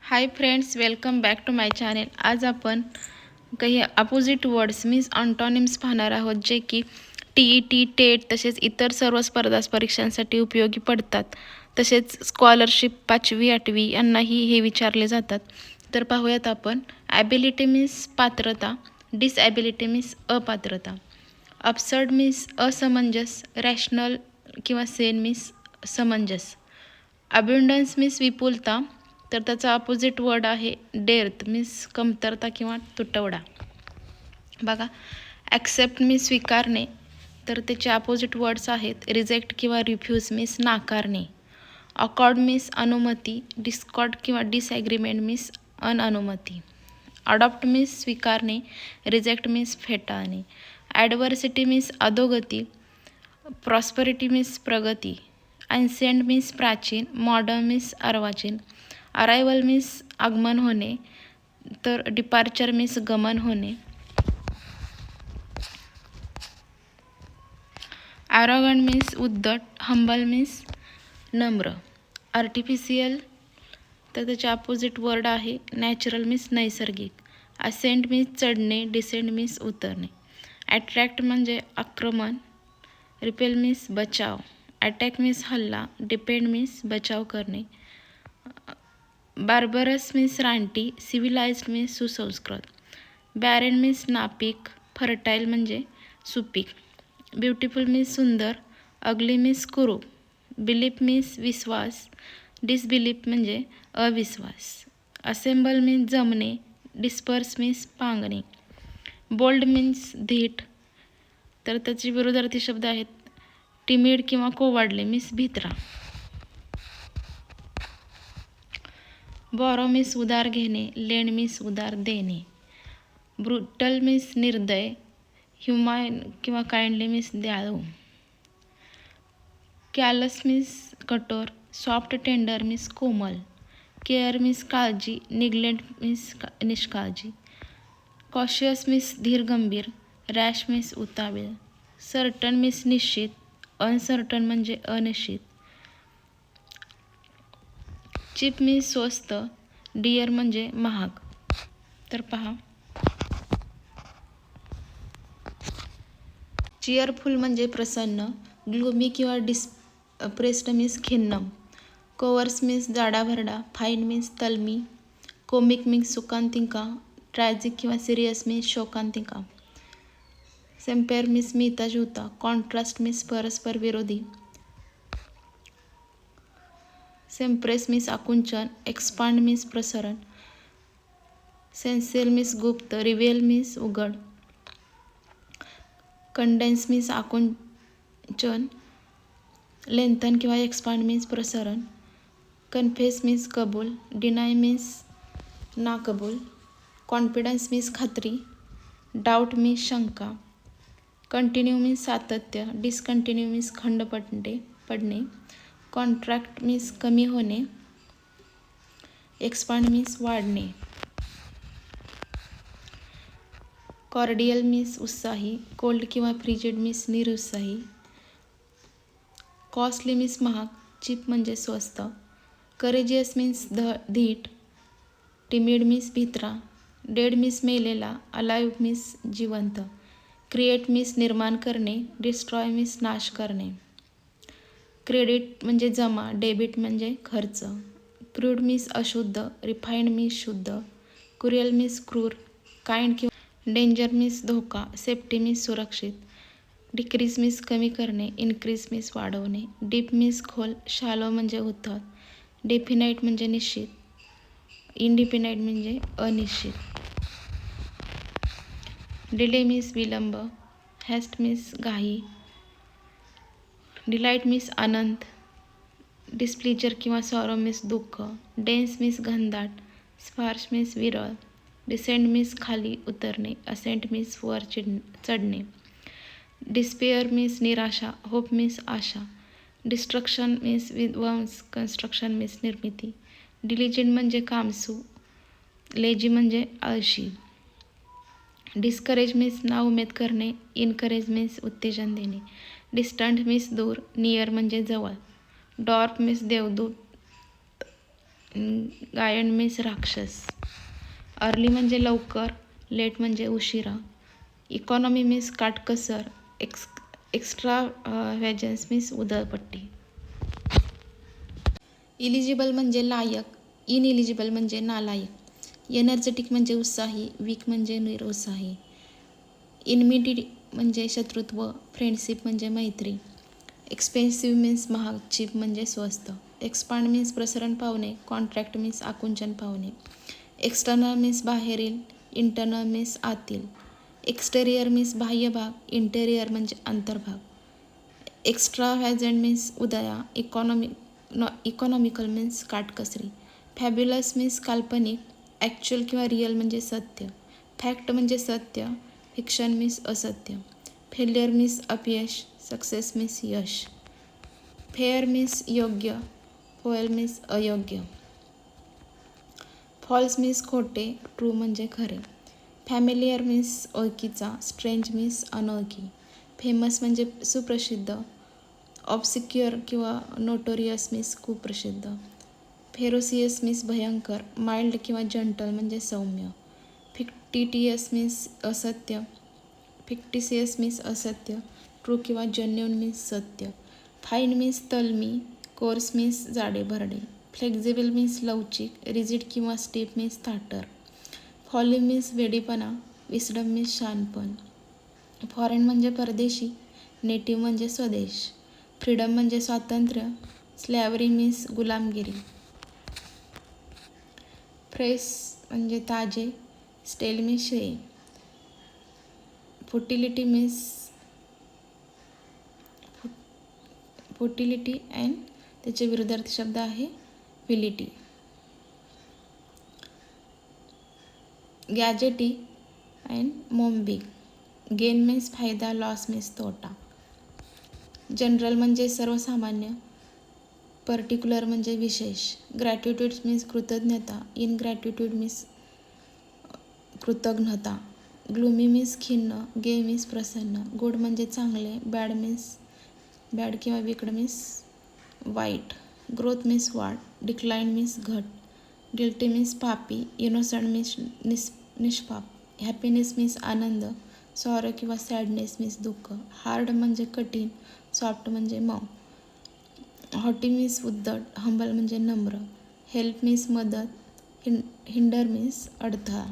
High friends, welcome back to my channel. आज आपण काही अपोजिट वर्ड्स मीन्स ऑन्टॉनिम्स पाहणार आहोत, जे की TET, टेट तसेच इतर सर्व स्पर्धा परीक्षांसाठी उपयोगी पडतात. तसेच स्कॉलरशिप 5वी 8वी यांनाही हे विचारले जातात. तर पाहूयात आपण. ॲबिलिटी मीन्स पात्रता, डिसॲबिलिटी मीन्स अपात्रता, अपसर्ड मीन्स असमंजस, रॅशनल किंवा सेन मीन्स समंजस, अबिंडन्स मीन्स विपुलता, तर त्याचा अपोजिट वर्ड आहे डेर्थ मीन्स कमतरता किंवा तुटवडा. बघा, ॲक्सेप्ट मीन्स स्वीकारणे, तर त्याचे अपोजिट वर्ड्स आहेत रिजेक्ट किंवा रिफ्यूज मीन्स नाकारणे, अकॉर्ड मीन्स अनुमती, डिस्कॉर्ड किंवा डिसॲग्रीमेंट मीन्स अनअनुमती, अडॉप्ट मीन्स स्वीकारणे, रिजेक्ट मीन्स फेटाळणे, ॲडव्हर्सिटी मीन्स अधोगती, प्रॉस्परिटी मीन्स प्रगती, एन्शियंट मीन्स प्राचीन, मॉडर्न मीन्स अर्वाचीन, अरायवल मीन्स आगमन होणे, तर डिपार्चर मीन्स गमन होणे, ॲरोगंट मीन्स उद्धट, हंबल मीन्स नम्र, आर्टिफिशियल, तर त्याचे अपोजिट वर्ड आहे नॅचरल मीन्स नैसर्गिक, असेंट मीन्स चढणे, डिसेंट मीन्स उतरणे, ॲट्रॅक्ट म्हणजे आक्रमण, रिपेल मीन्स बचाव, अटॅक मीन्स हल्ला, डिपेंड मीन्स बचाव करणे, बार्बरस मीन्स रानटी, सिव्हिलाइज्ड मीन्स सुसंस्कृत, बॅरेन मीन्स नापीक, फर्टाईल म्हणजे सुपीक, ब्युटिफुल मीन्स सुंदर, अगली मीन्स कुरूप, बिलीफ मीन्स विश्वास, डिसबिलीफ म्हणजे अविश्वास, असेंबल मीन्स जमणे, डिस्पर्स मीन्स पांगणे, बोल्ड मीन्स धीट, तर त्याचे विरुद्धार्थी शब्द आहेत टिमिड किंवा कोवाडले मीन्स भित्रा, बॉरो मीन्स उधार घेणे, लेंड मीन्स उधार देणे, ब्रुटल मीन्स निर्दय, ह्युमॅन किंवा काइंडली मीन्स दयाळू, कॅलस मीन्स कठोर, सॉफ्ट टेंडर मीन्स कोमल, केअर मीन्स काळजी, निग्लेक्ट मीन्स निष्काळजी, कॉशियस मीन्स धीर गंभीर, रॅश मीन्स उतावीळ, सर्टन मीन्स निश्चित, अनसर्टन म्हणजे अनिश्चित, चीप मीन्स स्वस्त, डिअर म्हणजे महाग. तर पहा, चिअरफुल म्हणजे प्रसन्न, ग्लूमी किंवा डिस्प्रेस्ड मीन्स खिन्न, कोवर्स मीन्स जाडाभरडा, फाईन मीन्स तलमी, कोमिक मीन्स सुकांतिका, ट्रॅजिक किंवा सिरियस मीन्स शोकांतिका, सेम्पेअर मीन्स मिळता जुळता, कॉन्ट्रास्ट मीन्स परस्पर विरोधी, सेम्प्रेस मीन्स आकुंचन, एक्सपांड मीन्स प्रसरण, सेन्सेल मीन्स गुप्त, रिव्हेल मीन्स उघड, कंडेन्स मीन्स आकुंचन, लेंथन किंवा एक्सपांड मीन्स प्रसरण, कन्फेस मीन्स कबूल, डिनाय मीन्स नाकबूल, कॉन्फिडन्स मीन्स खात्री, डाऊट मीन्स शंका, कंटिन्यू मीन्स सातत्य, डिसकंटिन्यू मीन्स खंड पडणे, कॉन्ट्रॅक्ट मीन्स कमी होणे, एक्सपांड मीन्स वाढणे, कॉर्डियल मीन्स उत्साही, कोल्ड किंवा फ्रिजिड मीन्स निरुत्साही, कॉस्टली मीन्स महाग, चीप म्हणजे स्वस्त, करेजियस मीन्स धीट, टिमिड मीन्स भित्रा, डेड मीन्स मेलेला, अलाइव्ह मीन्स जिवंत, क्रिएट मीन्स निर्माण करणे, डिस्ट्रॉय मीन्स नाश करणे, क्रेडिट म्हणजे जमा, डेबिट म्हणजे खर्च, क्रूड मीन्स अशुद्ध, रिफाईंड मीन्स शुद्ध, क्रुएल मीन्स क्रूर, काइंड किंवा डेंजर मीन्स धोका, सेफ्टी मीन्स सुरक्षित, डिक्रीज मीन्स कमी करणे, इन्क्रीज मीन्स वाढवणे, डीप मीन्स खोल, शालो म्हणजे उथळ, डेफिनाईट म्हणजे निश्चित, इंडिपेंडेंट म्हणजे अनिश्चित, डिले मीन्स विलंब, हॅस्ट मीन्स घाई, डिलाईट मीन्स आनंद, डिस्प्लेजर किंवा सॉरो मीन्स दुःख, डेन्स मीन्स घनदाट, स्पार्श मीन्स विरळ, डिसेंड मीन्स खाली उतरणे, असेंट मीन्स वर चढणे, डिस्पेअर मीन्स निराशा, होप मीन्स आशा, डिस्ट्रक्शन मीन्स विध्वंस, कन्स्ट्रक्शन मीन्स निर्मिती, डिलिजंट म्हणजे कामसू, लेजी म्हणजे आळशी, डिस्करेज मीन्स नाउमेद करणे, इनकरेज मीन्स उत्तेजन देणे, डिस्टंट मीन्स दूर, नियर म्हणजे जवळ, डॉर्फ मीन्स देवदूत, गायन मीन्स राक्षस. अर्ली म्हणजे लवकर, लेट म्हणजे उशिरा. इकॉनॉमी मीन्स काटकसर, एक्स्ट्रा व्हॅजन्स मीन्स उधळपट्टी. इलिजिबल म्हणजे लायक, इनइलिजिबल म्हणजे नालायक. एनर्जेटिक म्हणजे उत्साही, वीक म्हणजे निरुत्साही. इनमिडी म्हणजे शत्रुत्व, फ्रेंडशिप म्हणजे मैत्री. एक्सपेन्सिव्ह मीन्स महाग, चीप म्हणजे स्वस्त. एक्सपांड मीन्स प्रसरण पावणे, कॉन्ट्रॅक्ट मीन्स आकुंचन पावणे. एक्सटर्नल मीन्स बाहेरील, इंटरनल मीन्स आतील. एक्सटेरियर मीन्स बाह्य भाग, इंटेरियर म्हणजे अंतर्भाग. एक्स्ट्रा व्हॅजंट मीन्स उदया, इकॉनॉमिकल मीन्स काटकसरी. फॅब्युलस मीन्स काल्पनिक, ॲक्च्युअल किंवा रिअल म्हणजे सत्य. फॅक्ट म्हणजे सत्य, फिक्शन मीन्स असत्य. फेल्युअर मीन्स अपयश, सक्सेस मीन्स यश. फेअर मीन्स योग्य, फोएल मीन्स अयोग्य. फॉल्स मीन्स खोटे, ट्रू म्हणजे खरे. फॅमिलियर मीन्स ओळखीचा, स्ट्रेंज मीन्स अनोळखी. फेमस म्हणजे सुप्रसिद्ध, ऑब्सिक्युअर किंवा नोटोरियस मीन्स खूप प्रसिद्ध. फेरोसियस मीन्स भयंकर, माइल्ड किंवा जंटल म्हणजे सौम्य. फिक्टिटियस मीन्स असत्य, फिक्टिसियस मीन्स असत्य. ट्रू किंवा जेन्युइन मीन्स सत्य. फाईन मीन्स तलमी, कोर्स मीन्स जाडे भरडे. फ्लेक्झिबल मीन्स लवचिक, रिजिड किंवा स्टिफ मीन्स ताटर. फॉली मीन्स वेडीपणा, विस्डम मीन्स शहाणपण. फॉरेन म्हणजे परदेशी, नेटिव्ह म्हणजे स्वदेश. फ्रीडम म्हणजे स्वातंत्र्य, स्लॅव्हरी मीन्स गुलामगिरी. फ्रेश म्हणजे ताजे, स्टेल मीन्स शिळे. फुटिलिटी मीन्स फुटिलिटी अँड त्याचे विरुद्धार्थी शब्द आहे विलिटी. गॅजेटी अँड मोम्बिक. गेन मीन्स फायदा, लॉस मीन्स तोटा. जनरल म्हणजे सर्वसामान्य, पर्टिक्युलर म्हणजे विशेष. ग्रॅटिट्यूड मीन्स कृतज्ञता, इनग्रॅटिट्यूड मीन्स कृतघ्नता. ग्लूमी मीन्स खिन्न, गे मीन्स प्रसन्न. गुड म्हणजे चांगले, बॅड किंवा विकड मीन्स वाईट. ग्रोथ मीन्स वाढ, डिक्लाइन मीन्स घट. गिल्टी मीन्स पापी, इनोसंट मीन्स निष्पाप. हॅपीनेस मीन्स आनंद, सॉरो किंवा सॅडनेस मीन्स दुःख. हार्ड म्हणजे कठीण, सॉफ्ट म्हणजे मऊ. हॉटी मीन्स उद्धट, हंबल म्हणजे नम्र. हेल्प मीन्स मदत, हिंडर मीन्स अडथळा.